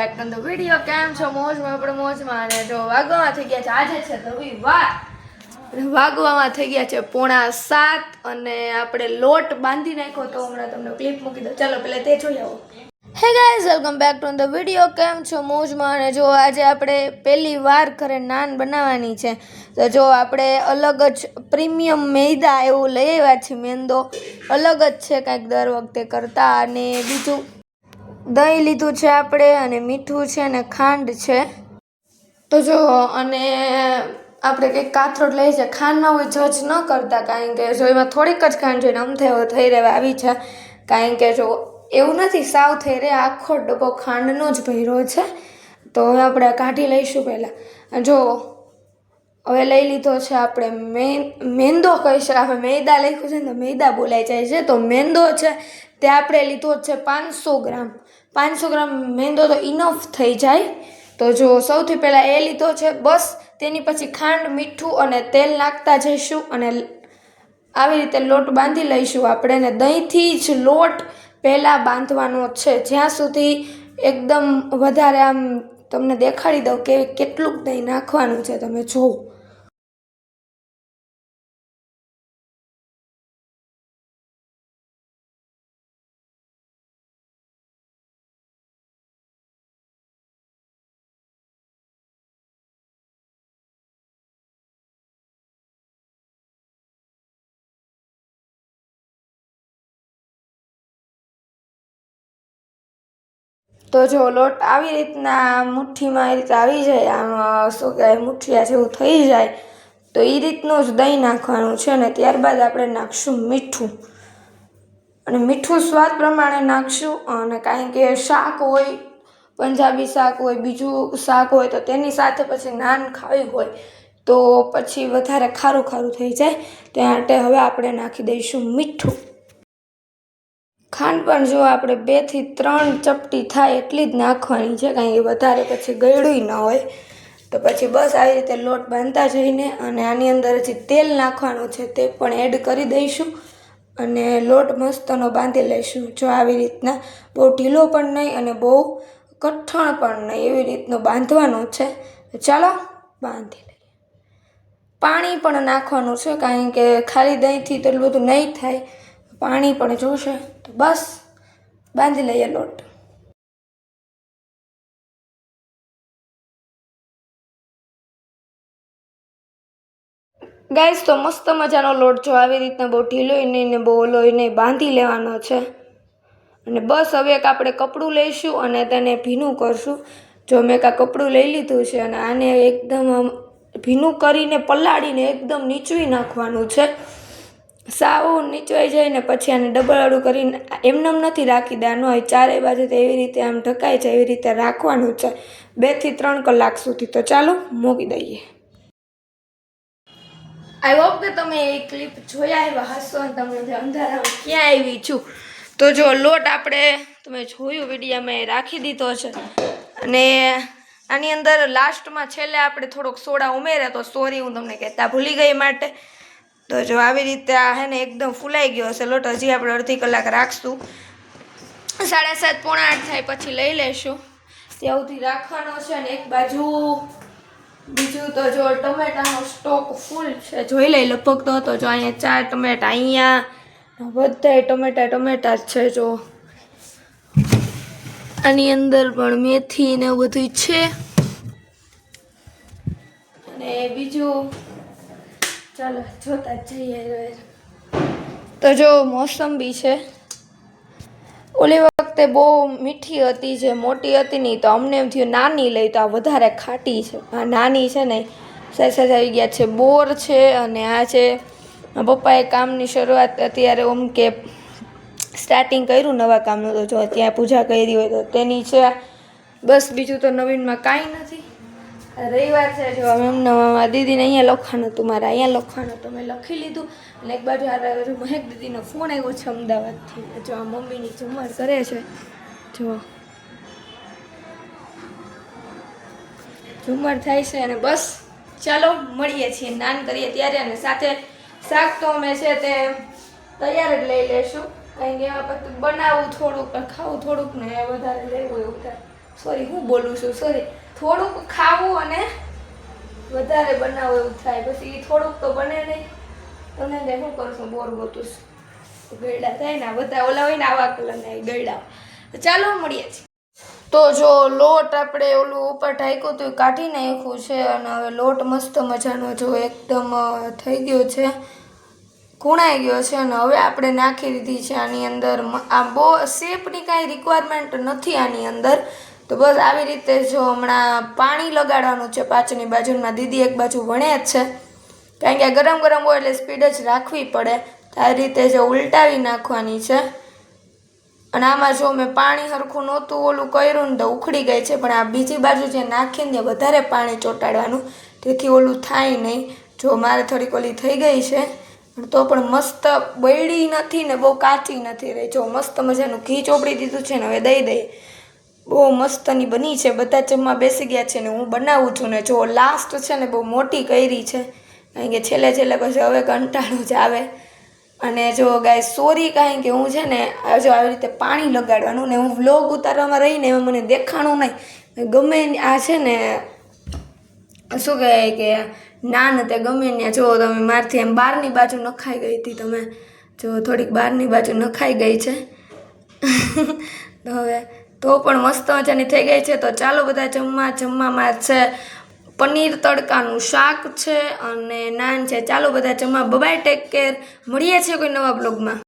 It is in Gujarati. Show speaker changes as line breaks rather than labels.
Back to the video. કેમ છો? મોજમાં? આપણે મોજમાં. અને જો વાગવામાં થઈ ગયા છે, આજે છે રવિવાર, વાગવામાં થઈ ગયા છે 6:45 અને આપણે લોટ બાંધી નાખ્યો તો હમણાં તમને ક્લિપ મૂકી દો. ચાલો પહેલાં તે જોઈ આવો. Hey guys, welcome back to the video. કેમ છો? મોજમાં? અને જો આજે આપણે પહેલી વાર ઘરે નાન બનાવવાની છે, તો જો આપણે અલગ જ પ્રીમિયમ મેંદા એવું લઈ આવ્યા છીએ. મેંદો અલગ જ છે કાંઈક દર વખતે કરતાં. અને બીજું દહીં લીધું છે આપણે, અને મીઠું છે અને ખાંડ છે. તો જો અને આપણે કંઈક કાથરોટ લઈ છે. ખાંડમાં કોઈ જજ ન કરતા, કારણ કે જો એમાં થોડીક જ ખાંડ જોઈને આમ થઈ રહેવા આવી છે. કારણ કે જો એવું નથી સાવ થઈ રહે, આખો ડબ્બો ખાંડનો જ ભર્યો છે. તો હવે આપણે કાઢી લઈશું પહેલાં. જો હવે લઈ લીધો છે આપણે મેંદો કહી શકાય. હવે મેંદા લખ્યું છે ને તો મેંદા બોલાઈ જાય છે. તો મેંદો છે તે આપણે લીધો છે 500 ગ્રામ. 500 ગ્રામ મેંદો તો ઇનફ થઈ જાય. તો જો સૌથી પહેલાં એ લીધો છે બસ. તેની પછી ખાંડ, મીઠું અને તેલ નાખતા જઈશું અને આવી રીતે લોટ બાંધી લઈશું આપણે. ને દહીંથી જ લોટ પહેલાં બાંધવાનો છે, જ્યાં સુધી એકદમ વધારે આમ તમને દેખાડી દઉં કે કેટલું દહીં નાખવાનું છે, તમે જોવો. તો જો લોટ આવી રીતના મુઠ્ઠીમાં એ રીતે આવી જાય, આમ શું કહેવાય મુઠ્ઠિયા જેવું થઈ જાય, તો એ રીતનું જ દહીં નાખવાનું છે. અને ત્યારબાદ આપણે નાખશું મીઠું. અને મીઠું સ્વાદ પ્રમાણે નાખશું. અને કારણ કે શાક હોય, પંજાબી શાક હોય, બીજું શાક હોય, તો તેની સાથે પછી નાન ખાવી હોય તો પછી વધારે ખારું ખારું થઈ જાય. ત્યાં માટે હવે આપણે નાખી દઈશું મીઠું. ખાંડ પણ જો આપણે 2 થી 3 ચપટી થાય એટલી જ નાખવાની છે, કારણ કે વધારે પછી ગળ્યું ન હોય. તો પછી બસ આવી રીતે લોટ બાંધતા જઈને અને આની અંદર હજી તેલ નાખવાનું છે, તે પણ એડ કરી દઈશું. અને લોટ મસ્તનો બાંધી લઈશું. જો આવી રીતના બહુ ઢીલો પણ નહીં અને બહુ કઠણ પણ નહીં, એવી રીતનો બાંધવાનો છે. ચાલો બાંધી લઈએ. પાણી પણ નાખવાનું છે, કારણ કે ખાલી દહીંથી તો એટલું બધું નહીં થાય, પાણી પણ જોશે. તો બસ બાંધી લઈએ લોટ. ગાઈસ, તો મસ્ત મજાનો લોટ જો આવી રીતના બહુ ઢીલોય નહીં ને બહુ ઓલોય નહીં, બાંધી લેવાનો છે. અને બસ હવે એક આપણે કપડું લઈશું અને તેને ભીનું કરશું. જો મેં કાં કપડું લઈ લીધું છે અને આને એકદમ ભીનું કરીને પલાળીને એકદમ નીચવી નાખવાનું છે. સાવ નીચવાઈ જાય ને પછી આને ડબલ કરીને એમનેમ નથી રાખી દેવાનું હોય, ચારે બાજુથી એવી રીતે આમ ઢકાઈ જાય એવી રીતે રાખવાનું છે 2 થી 3 કલાક સુધી. તો ચાલો મૂકી દઈએ. આઈ હોપ કે તમે એ ક્લિપ જોયા આવ્યા હશો અને તમને અંધારામાં ક્યાં આવી છું. તો જો લોટ આપણે તમે જોયું વિડીયોમાં રાખી દીધો છે. અને આની અંદર લાસ્ટમાં છેલ્લે આપણે થોડોક સોડા ઉમેર્યા, તો સોરી હું તમને કહેતા ભૂલી ગઈ માટે. તો જો આવી રીતે આ હે ને એકદમ ફૂલાઈ ગયો હશે લોટ. હજી આપણે અડધી કલાક રાખશું. 7:30 પોણા 8 થાય પછી લઈ લઈશું. ત્યાં સુધી રાખવાનો છે. અને એક બાજુ બીજું તો જો ટમેટાનો સ્ટોક ફૂલ છે, જોઈ લઈ લગભગ તો જો અહીંયા 4 ટમેટા, અહીંયા બધા ટમેટા જ છે. જો આની અંદર પણ મેથી ને એવું બધું છે. અને બીજું ચાલો જોતા જ જઈએ. તો જો મોસંબી છે. ઓલી વખતે બહુ મીઠી હતી, જે મોટી હતી નહીં, તો અમને એમ થયું નાની લઈ, તો આ વધારે ખાટી છે. આ નાની છે ને સાઈઝ આવી ગયા છે. બોર છે. અને આ છે પપ્પાએ કામની શરૂઆત અત્યારે ઓમ કે સ્ટાર્ટિંગ કર્યું નવા કામનું, તો જો ત્યાં પૂજા કરી હોય તો તેની છે. બસ બીજું તો નવીનમાં કાંઈ નથી. રવિવાર છે. જો એમના દીદીને અહીંયા લખવાનું હતું, મારે અહીંયા લખવાનું હતું, મેં લખી લીધું. અને એક બાજુ મહેક દીદીનો ફોન આવ્યો છે અમદાવાદથી. જો આ મમ્મીની ઝુમર કરે છે. જો ઝુમર થાય છે. અને બસ ચાલો મળીએ છીએ, નાન કરીએ ત્યારે. અને સાથે શાક તો અમે છે તે તૈયાર જ લઈ લેશું, કારણ કે બનાવવું થોડુંક, ખાવું થોડુંક ને વધારે લેવું એવું થાય. સોરી હું બોલું છું સોરી, થોડુંક ખાવું અને વધારે બનાવો એવું થાય, પછી થોડુંક તો બને નહીં. તમને ને શું કરશું, બોર ગોતું ગયડા થાય ને બધા ઓલા હોય ને આવા કલરના ગયડા. ચાલો મળીએ છીએ. તો જો લોટ આપણે ઓલું ઉપર ઢાંક્યું હતું કાઢી નાખ્યું છે અને હવે લોટ મસ્ત મજાનો જો એકદમ થઈ ગયો છે, કૂણાઈ ગયો છે. અને હવે આપણે નાખી દીધી છે આની અંદર. આ બહુ શેપની કાંઈ રિક્વાયરમેન્ટ નથી આની અંદર. તો બસ આવી રીતે જો હમણાં પાણી લગાડવાનું છે પાછળની બાજુમાં. દીદી એક બાજુ વણે જ છે, કારણ કે ગરમ ગરમ હોય એટલે સ્પીડ જ રાખવી પડે. તો આ રીતે જો ઉલટાવી નાખવાની છે. અને આમાં જો મેં પાણી સરખું નહોતું ઓલું કર્યું ને તો ઉખડી ગઈ છે, પણ આ બીજી બાજુ જે નાખીને વધારે પાણી ચોંટાડવાનું, તેથી ઓલું થાય નહીં. જો મારે થોડીક ઓલી થઈ ગઈ છે, તો પણ મસ્ત બળી નથી ને બહુ કાચી નથી રહી. જો મસ્ત મજાનું ઘી ચોપડી દીધું છે ને હવે દઈ દઈએ. બહુ મસ્તની બની છે, બધા જમવા બેસી ગયા છે ને હું બનાવું છું. ને જો લાસ્ટ છે ને બહુ મોટી કરી છે, કારણ કે છેલ્લે પછી હવે કંટાળો જ આવે. અને જો ગાય સોરી કાંઈ કે હું છે ને જો આવી રીતે પાણી લગાડવાનું ને હું વ્લોગ ઉતારવામાં રહીને એમાં મને દેખાણું નહીં. ગમે આ છે ને શું કહેવાય કે નાન તે ગમે ત્યાં જો તમે મારથી એમ બહારની બાજુ નખાઈ ગઈ હતી, તમે જો થોડીક બહારની બાજુ નખાઈ ગઈ છે. તો હવે તો પણ મસ્ત મજાની થઈ ગઈ છે. તો ચાલો બધા જમવામાં છે પનીર તડકાનું શાક છે અને નાન છે. ચાલો બધા જમવા. Bye, take care. મળીએ છીએ કોઈ નવા બ્લોગમાં.